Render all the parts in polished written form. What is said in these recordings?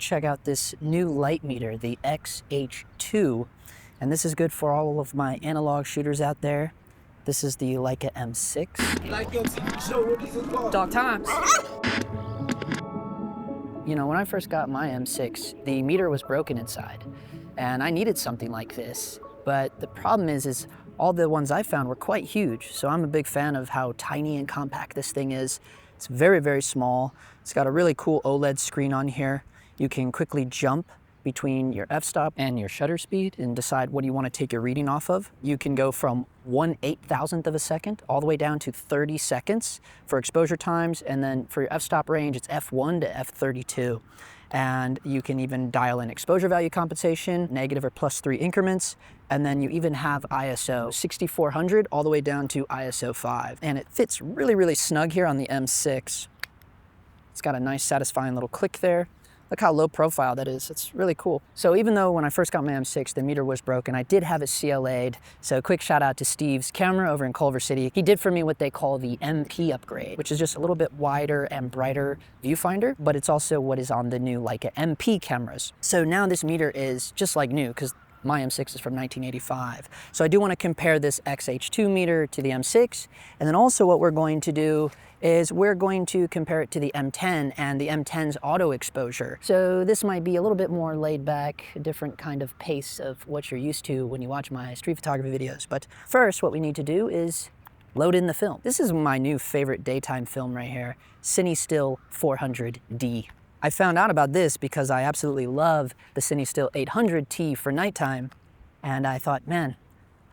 Check out this new light meter, the XH-2, and this is good for all of my analog shooters out there. This is the Leica M6. DOGTIMES. You know, when I first got my M6, the meter was broken inside, and I needed something like this. But the problem is all the ones I found were quite huge, so I'm a big fan of how tiny and compact this thing is. It's very, very small. It's got a really cool OLED screen on here. You can quickly jump between your f-stop and your shutter speed and decide what you want to take your reading off of. You can go from 1/8,000th of a second all the way down to 30 seconds for exposure times, and then for your f-stop range, it's f1 to f32. And you can even dial in exposure value compensation, negative or +3 increments, and then you even have ISO 6400 all the way down to ISO 5. And it fits really, really snug here on the M6. It's got a nice satisfying little click there. Look how low profile that is. It's really cool. So even though when I first got my M6, the meter was broken, I did have it CLA'd. So quick shout out to Steve's camera over in Culver City. He did for me what they call the MP upgrade, which is just a little bit wider and brighter viewfinder, but it's also what is on the new Leica MP cameras. So now this meter is just like new, because my M6 is from 1985. So I do want to compare this XH2 meter to the M6. And then also what we're going to do is we're going to compare it to the M10 and the M10's auto exposure. So this might be a little bit more laid back, a different kind of pace of what you're used to when you watch my street photography videos. But first, what we need to do is load in the film. This is my new favorite daytime film right here, CineStill 400D. I found out about this because I absolutely love the CineStill 800T for nighttime, and I thought, man,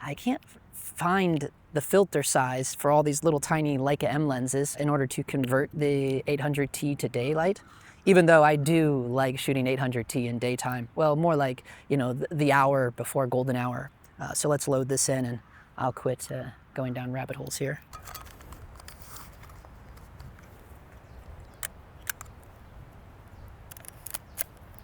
I can't find the filter size for all these little tiny Leica M lenses in order to convert the 800T to daylight, even though I do like shooting 800T in daytime. Well, more like, you know, the hour before golden hour. So let's load this in and I'll quit going down rabbit holes here.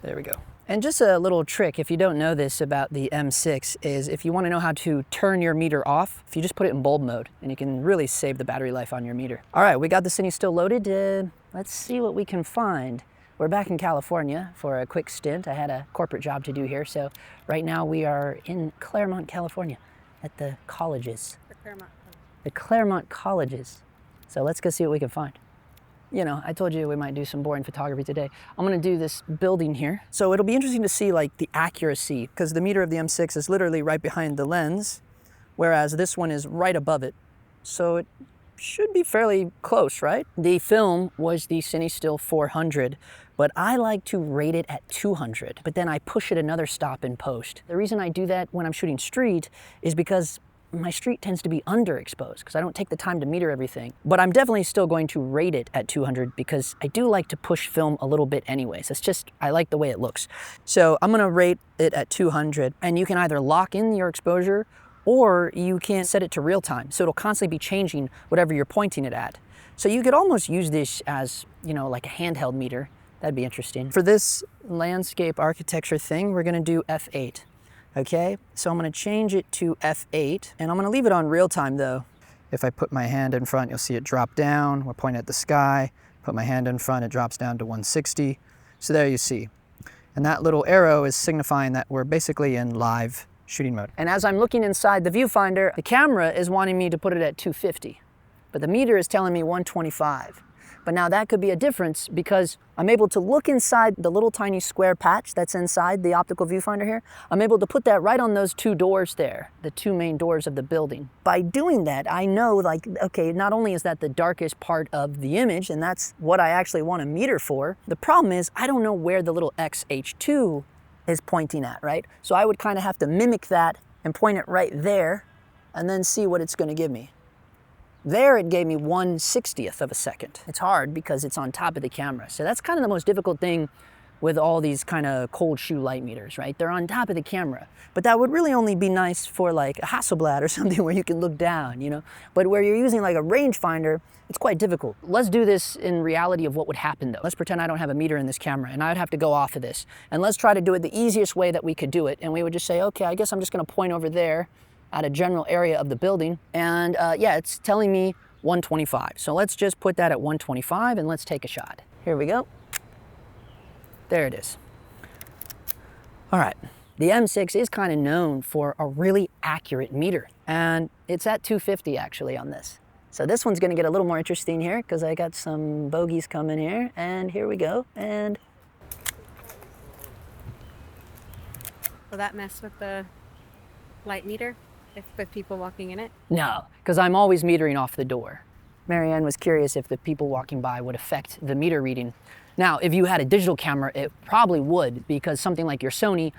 There we go. And just a little trick, if you don't know this about the M6, is if you want to know how to turn your meter off, if you just put it in bulb mode, and you can really save the battery life on your meter. All right, we got the CineStill loaded. Let's see what we can find. We're back in California for a quick stint. I had a corporate job to do here, so right now we are in Claremont, California, at the colleges. The Claremont colleges. So let's go see what we can find. You know, I told you we might do some boring photography today. I'm gonna do this building here. So it'll be interesting to see like the accuracy, because the meter of the M6 is literally right behind the lens, whereas this one is right above it. So it should be fairly close, right? The film was the CineStill 400, but I like to rate it at 200, but then I push it another stop in post. The reason I do that when I'm shooting street is because my street tends to be underexposed because I don't take the time to meter everything. But I'm definitely still going to rate it at 200 because I do like to push film a little bit anyways. It's just, I like the way it looks. So I'm gonna rate it at 200, and you can either lock in your exposure or you can set it to real time. So it'll constantly be changing whatever you're pointing it at. So you could almost use this as, you know, like a handheld meter. That'd be interesting. For this landscape architecture thing, we're gonna do F8. Okay, so I'm gonna change it to F8, and I'm gonna leave it on real time though. If I put my hand in front, you'll see it drop down. We're pointing at the sky. Put my hand in front, it drops down to 160. So there you see. And that little arrow is signifying that we're basically in live shooting mode. And as I'm looking inside the viewfinder, the camera is wanting me to put it at 250, but the meter is telling me 125. But now that could be a difference because I'm able to look inside the little tiny square patch that's inside the optical viewfinder here. I'm able to put that right on those two doors there, the two main doors of the building. By doing that, I know, like, okay, not only is that the darkest part of the image, and that's what I actually want a meter for, the problem is I don't know where the little XH2 is pointing at, right? So I would kind of have to mimic that and point it right there and then see what it's going to give me. There it gave me 1/60th of a second. It's hard because it's on top of the camera. So that's kind of the most difficult thing with all these kind of cold shoe light meters, right? They're on top of the camera. But that would really only be nice for like a Hasselblad or something where you can look down, you know? But where you're using like a rangefinder, it's quite difficult. Let's do this in reality of what would happen though. Let's pretend I don't have a meter in this camera and I'd have to go off of this. And let's try to do it the easiest way that we could do it. And we would just say, okay, I guess I'm just gonna point over there at a general area of the building. And yeah, it's telling me 125. So let's just put that at 125 and let's take a shot. Here we go. There it is. All right, the M6 is kind of known for a really accurate meter, and it's at 250 actually on this. So this one's gonna get a little more interesting here because I got some bogeys coming here, and here we go, and... Will that mess with the light meter with people walking in it? No, because I'm always metering off the door. Marianne was curious if the people walking by would affect the meter reading. Now, if you had a digital camera, it probably would, because something like your Sony,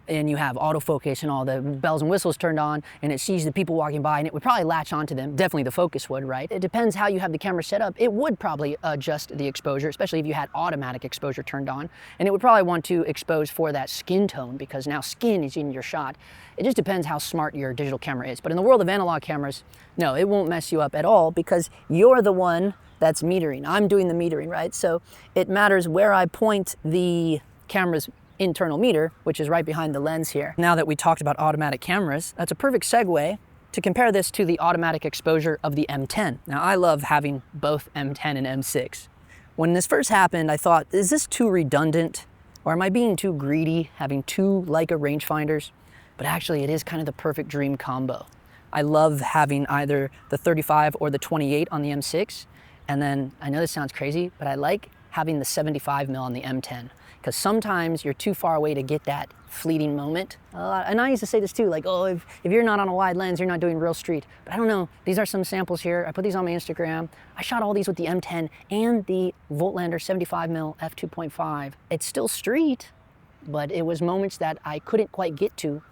and you have autofocus and all the bells and whistles turned on, and it sees the people walking by, and it would probably latch onto them. Definitely the focus would, right? It depends how you have the camera set up. It would probably adjust the exposure, especially if you had automatic exposure turned on, and it would probably want to expose for that skin tone, because now skin is in your shot. It just depends how smart your digital camera is. But in the world of analog cameras, no, it won't mess you up at all, because you're the one that's metering. I'm doing the metering, right? So it matters where I point the camera's internal meter, which is right behind the lens here. Now that we talked about automatic cameras, that's a perfect segue to compare this to the automatic exposure of the M10. Now, I love having both M10 and M6. When this first happened, I thought, is this too redundant? Or am I being too greedy, having two Leica rangefinders? But actually, it is kind of the perfect dream combo. I love having either the 35 or the 28 on the M6. And then, I know this sounds crazy, but I like having the 75mm on the M10, because sometimes you're too far away to get that fleeting moment. And I used to say this too, like, oh, if you're not on a wide lens, you're not doing real street. But I don't know, these are some samples here. I put these on my Instagram. I shot all these with the M10 and the Voltlander 75mm f2.5. It's still street, but it was moments that I couldn't quite get to.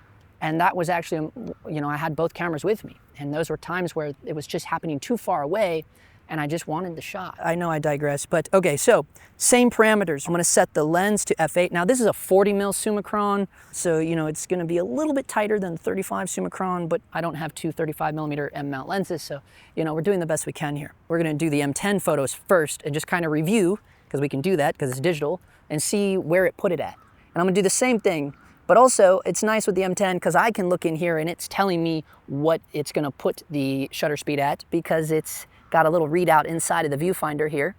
And that was actually, you know, I had both cameras with me. And those were times where it was just happening too far away, and I just wanted the shot. I know I digress, but okay, so same parameters. I'm gonna set the lens to f8. Now this is a 40mm Summicron, so you know it's gonna be a little bit tighter than the 35 Summicron, but I don't have two 35mm M mount lenses, so you know we're doing the best we can here. We're gonna do the M10 photos first and just kind of review, because we can do that because it's digital, and see where it put it at. And I'm gonna do the same thing, but also it's nice with the M10 because I can look in here and it's telling me what it's gonna put the shutter speed at, because it's got a little readout inside of the viewfinder here.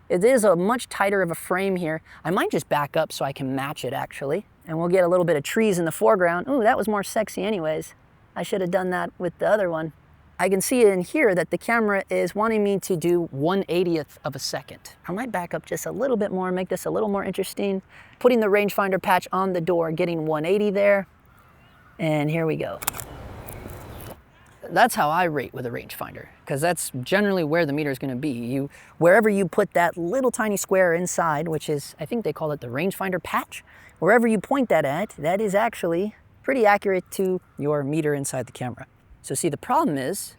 It is a much tighter of a frame here. I might just back up so I can match it actually. And we'll get a little bit of trees in the foreground. Ooh, that was more sexy anyways. I should have done that with the other one. I can see in here that the camera is wanting me to do 1/80th of a second. I might back up just a little bit more, make this a little more interesting. Putting the rangefinder patch on the door, getting 180 there. And here we go. That's how I rate with a rangefinder, because that's generally where the meter is going to be. Wherever you put that little tiny square inside, which is, I think they call it the rangefinder patch, wherever you point that at, that is actually pretty accurate to your meter inside the camera. So see, the problem is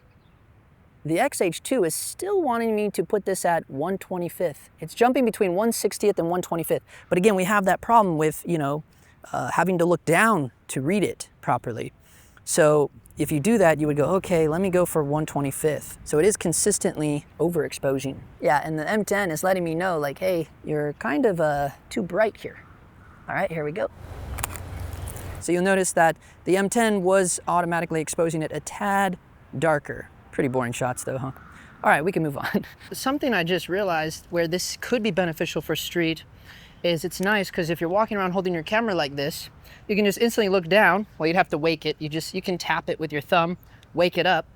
the XH-2 is still wanting me to put this at 1/25th. It's jumping between 1/60th and 1/25th. But again, we have that problem with, you know, having to look down to read it properly. So if you do that, you would go, okay, let me go for 1/25th. So it is consistently overexposing. Yeah, and the M10 is letting me know, like, hey, you're kind of too bright here. All right, here we go. So you'll notice that the M10 was automatically exposing it a tad darker. Pretty boring shots though, huh? All right, we can move on. Something I just realized where this could be beneficial for street is it's nice because if you're walking around holding your camera like this, you can just instantly look down. Well, you'd have to wake it. You can tap it with your thumb, wake it up,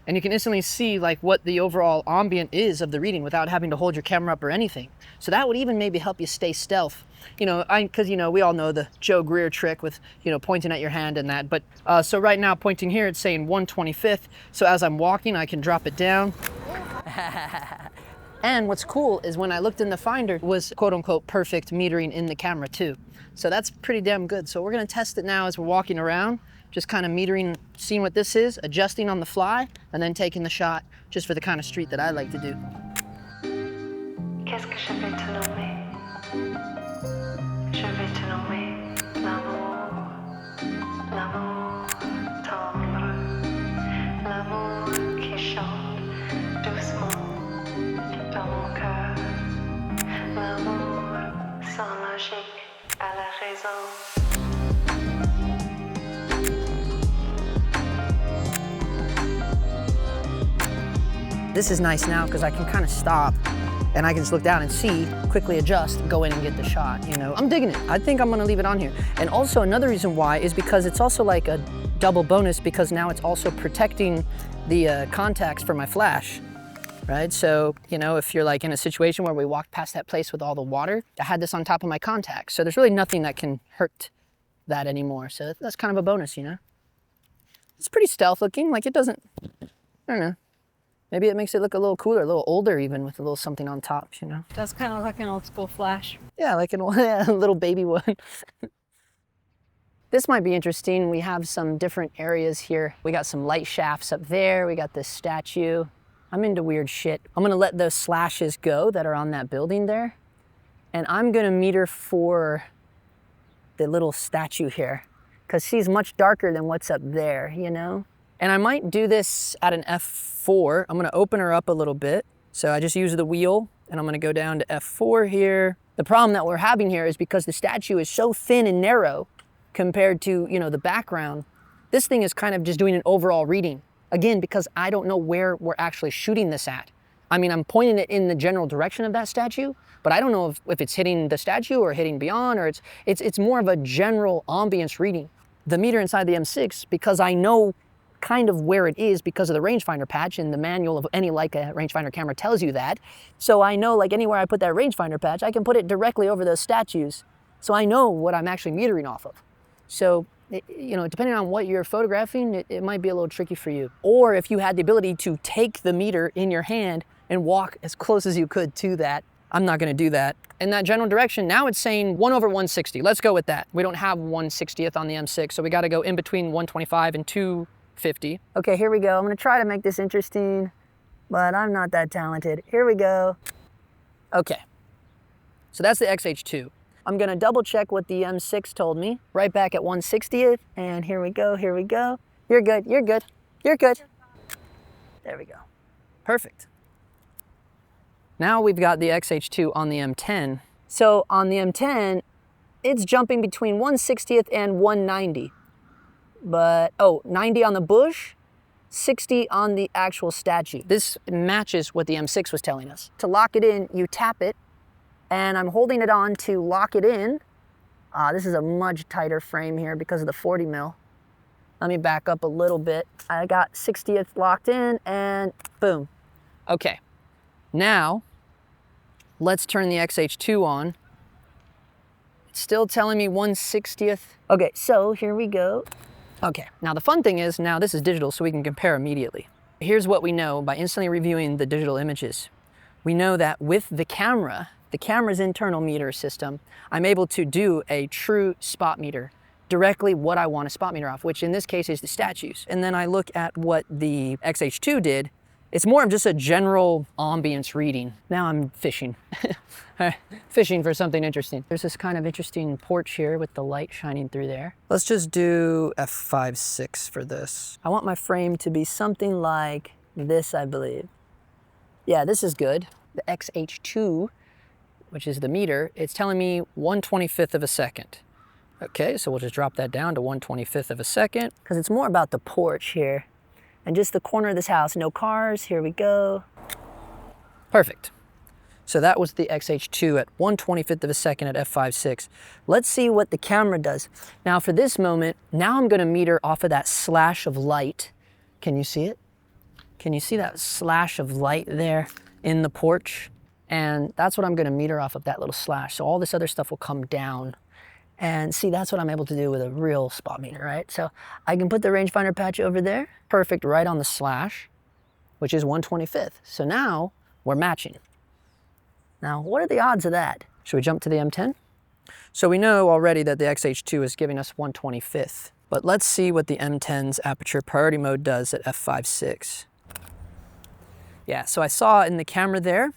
and you can instantly see like what the overall ambient is of the reading without having to hold your camera up or anything. So that would even maybe help you stay stealth. You know, because, you know, we all know the Joe Greer trick with, you know, pointing at your hand and that. But so right now pointing here, it's saying 1/25th. So as I'm walking, I can drop it down. And what's cool is when I looked in the finder was quote unquote perfect metering in the camera too. So that's pretty damn good. So we're gonna test it now as we're walking around, just kind of metering, seeing what this is, adjusting on the fly, and then taking the shot just for the kind of street that I like to do. Qu'est-ce que je vais te nommer? Je vais te nommer l'amour, l'amour tendre, l'amour qui chante doucement dans mon cœur, l'amour sans logique à la raison. This is nice now because I can kind of stop and I can just look down and see, quickly adjust, go in and get the shot, you know. I'm digging it. I think I'm gonna leave it on here. And also another reason why is because it's also like a double bonus, because now it's also protecting the contacts for my flash, right? So, you know, if you're like in a situation where we walked past that place with all the water, I had this on top of my contacts. So there's really nothing that can hurt that anymore. So that's kind of a bonus, you know? It's pretty stealth looking, like it doesn't, I don't know. Maybe it makes it look a little cooler, a little older even, with a little something on top, you know? It does kind of look like an old school flash. Yeah, like a little baby one. This might be interesting. We have some different areas here. We got some light shafts up there. We got this statue. I'm into weird shit. I'm gonna let those slashes go that are on that building there. And I'm gonna meter for the little statue here, because she's much darker than what's up there, you know? And I might do this at an f4. I'm gonna open her up a little bit. So I just use the wheel and I'm gonna go down to f4 here. The problem that we're having here is because the statue is so thin and narrow compared to, you know, the background, this thing is kind of just doing an overall reading. Again, because I don't know where we're actually shooting this at. I mean, I'm pointing it in the general direction of that statue, but I don't know if it's hitting the statue or hitting beyond, or it's more of a general ambience reading. The meter inside the M6, because I know kind of where it is because of the rangefinder patch, and the manual of any Leica rangefinder camera tells you that. So I know, like, anywhere I put that rangefinder patch, I can put it directly over those statues. So I know what I'm actually metering off of. So, you know, depending on what you're photographing, it might be a little tricky for you. Or if you had the ability to take the meter in your hand and walk as close as you could to that. I'm not gonna do that. In that general direction, now it's saying 1/160. Let's go with that. We don't have 1/60th on the M6, so we gotta go in between 125 and 250. Okay, here we go. I'm gonna try to make this interesting, but I'm not that talented. Here we go. Okay, so that's the XH-2. I'm gonna double check what the M6 told me. Right back at 1/60th, and here we go, here we go. You're good, you're good, you're good. There we go, perfect. Now we've got the XH-2 on the M10. So on the M10, it's jumping between 1/60th and 190. But, oh, 90 on the bush, 60 on the actual statue. This matches what the M6 was telling us. To lock it in, you tap it, and I'm holding it on to lock it in. This is a much tighter frame here because of the 40 mil. Let me back up a little bit. I got 60th locked in, and boom. Okay. Now, let's turn the XH-2 on. It's still telling me 1/60th. Okay, so here we go. Okay, now the fun thing is, now this is digital, so we can compare immediately. Here's what we know by instantly reviewing the digital images. We know that with the camera's internal meter system, I'm able to do a true spot meter, directly what I want to spot meter off, which in this case is the statues. And then I look at what the XH-2 did. It's more of just a general ambience reading. Now I'm fishing. Fishing for something interesting. There's this kind of interesting porch here with the light shining through there. Let's just do f5.6 for this. I want my frame to be something like this, I believe. Yeah, this is good. The XH-2, which is the meter, it's telling me 1/25th of a second. Okay, so we'll just drop that down to 1/25th of a second, because it's more about the porch here. And just the corner of this house, no cars, here we go. Perfect. So that was the XH-2 at 1/25th of a second at f5.6. Let's see what the camera does. Now for this moment, now I'm gonna meter off of that slash of light. Can you see it? Can you see that slash of light there in the porch? And that's what I'm gonna meter off of, that little slash. So all this other stuff will come down. And see, that's what I'm able to do with a real spot meter, right? So I can put the rangefinder patch over there, perfect, right on the slash, which is 1/25th. So now we're matching. Now, what are the odds of that? Should we jump to the M10? So we know already that the XH-2 is giving us 1/25th, but let's see what the M10's aperture priority mode does at f5.6. Yeah, so I saw in the camera there,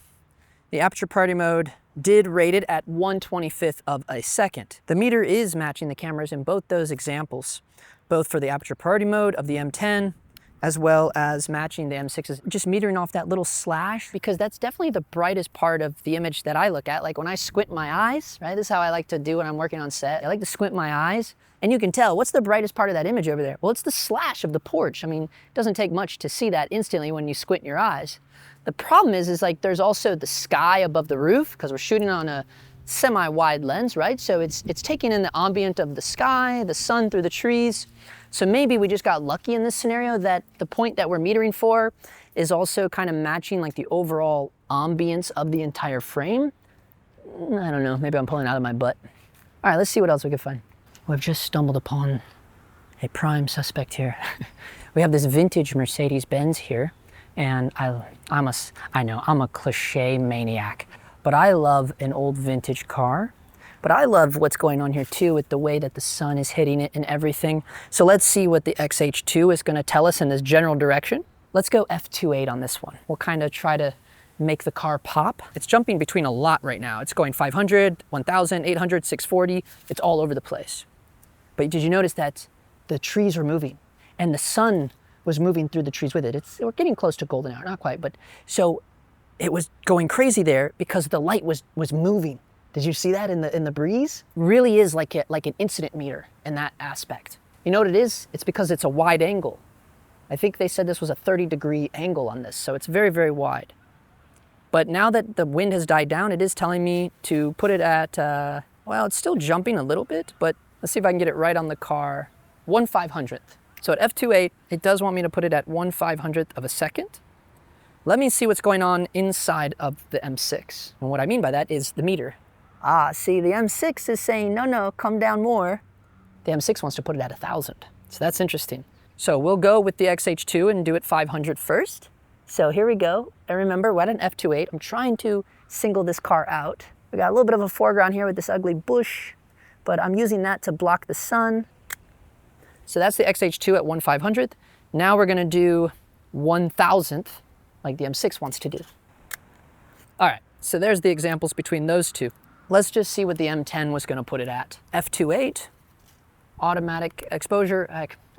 the aperture priority mode did rate it at 1/25th of a second. The meter is matching the cameras in both those examples, both for the aperture priority mode of the M10 as well as matching the M6's, just metering off that little slash, because that's definitely the brightest part of the image that I look at. Like when I squint my eyes, right? This is how I like to do when I'm working on set. I like to squint my eyes, and you can tell, what's the brightest part of that image over there? Well, it's the slash of the porch. I mean, it doesn't take much to see that instantly when you squint your eyes. The problem is like there's also the sky above the roof, because we're shooting on a semi-wide lens, right? So it's taking in the ambient of the sky, the sun through the trees. So maybe we just got lucky in this scenario that the point that we're metering for is also kind of matching like the overall ambience of the entire frame. I don't know, maybe I'm pulling out of my butt. All right, let's see what else we can find. We've just stumbled upon a prime suspect here. We have this vintage Mercedes-Benz here, and I'm a cliche maniac, but I love an old vintage car. But I love what's going on here too with the way that the sun is hitting it and everything. So let's see what the XH-2 is gonna tell us in this general direction. Let's go f2.8 on this one. We'll kind of try to make the car pop. It's jumping between a lot right now. It's going 500, 1000, 800, 640. It's all over the place. But did you notice that the trees were moving and the sun was moving through the trees with it? We're getting close to golden hour, not quite, but so it was going crazy there because the light was moving. Did you see that in the breeze? Really is like an incident meter in that aspect. You know what it is? It's because it's a wide angle. I think they said this was a 30-degree angle on this, so it's very, very wide. But now that the wind has died down, it is telling me to put it at, well, it's still jumping a little bit, but let's see if I can get it right on the car. 1/500th. So at f2.8, it does want me to put it at 1/500th of a second. Let me see what's going on inside of the M6. And what I mean by that is the meter. Ah, see, the M6 is saying, no, come down more. The M6 wants to put it at 1000. So that's interesting. So we'll go with the XH2 and do it 500 first. So here we go. And remember, we're at an f2.8. I'm trying to single this car out. We got a little bit of a foreground here with this ugly bush, but I'm using that to block the sun. So that's the XH2 at 1/500th. Now we're gonna do 1000th, like the M6 wants to do. All right, so there's the examples between those two. Let's just see what the M10 was gonna put it at. f2.8, automatic exposure,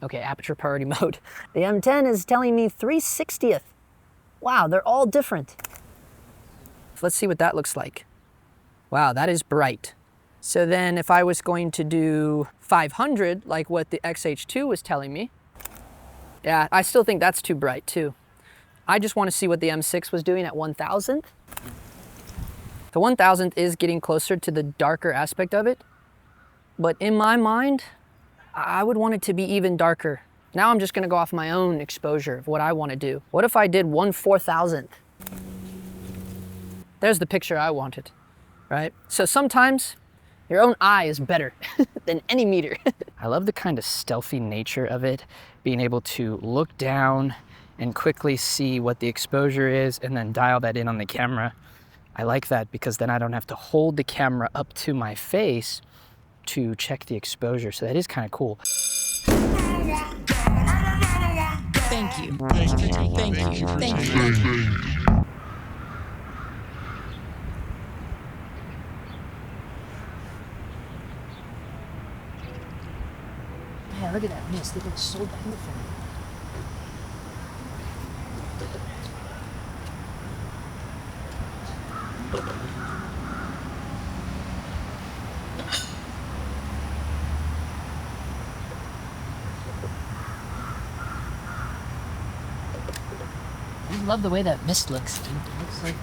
okay, aperture priority mode. The M10 is telling me 3/60th. Wow, they're all different. Let's see what that looks like. Wow, that is bright. So then if I was going to do 500, like what the XH2 was telling me, yeah, I still think that's too bright too. I just wanna see what the M6 was doing at 1000th. The 1000th is getting closer to the darker aspect of it, but in my mind, I would want it to be even darker. Now I'm just gonna go off my own exposure of what I wanna do. What if I did 1/4000th? There's the picture I wanted, right? So sometimes your own eye is better than any meter. I love the kind of stealthy nature of it, being able to look down and quickly see what the exposure is and then dial that in on the camera. I like that because then I don't have to hold the camera up to my face to check the exposure. So that is kind of cool. Thank you. Thank you. Thank you. Yeah, look at that mist. It looks so beautiful. I love the way that mist looks, dude. It looks like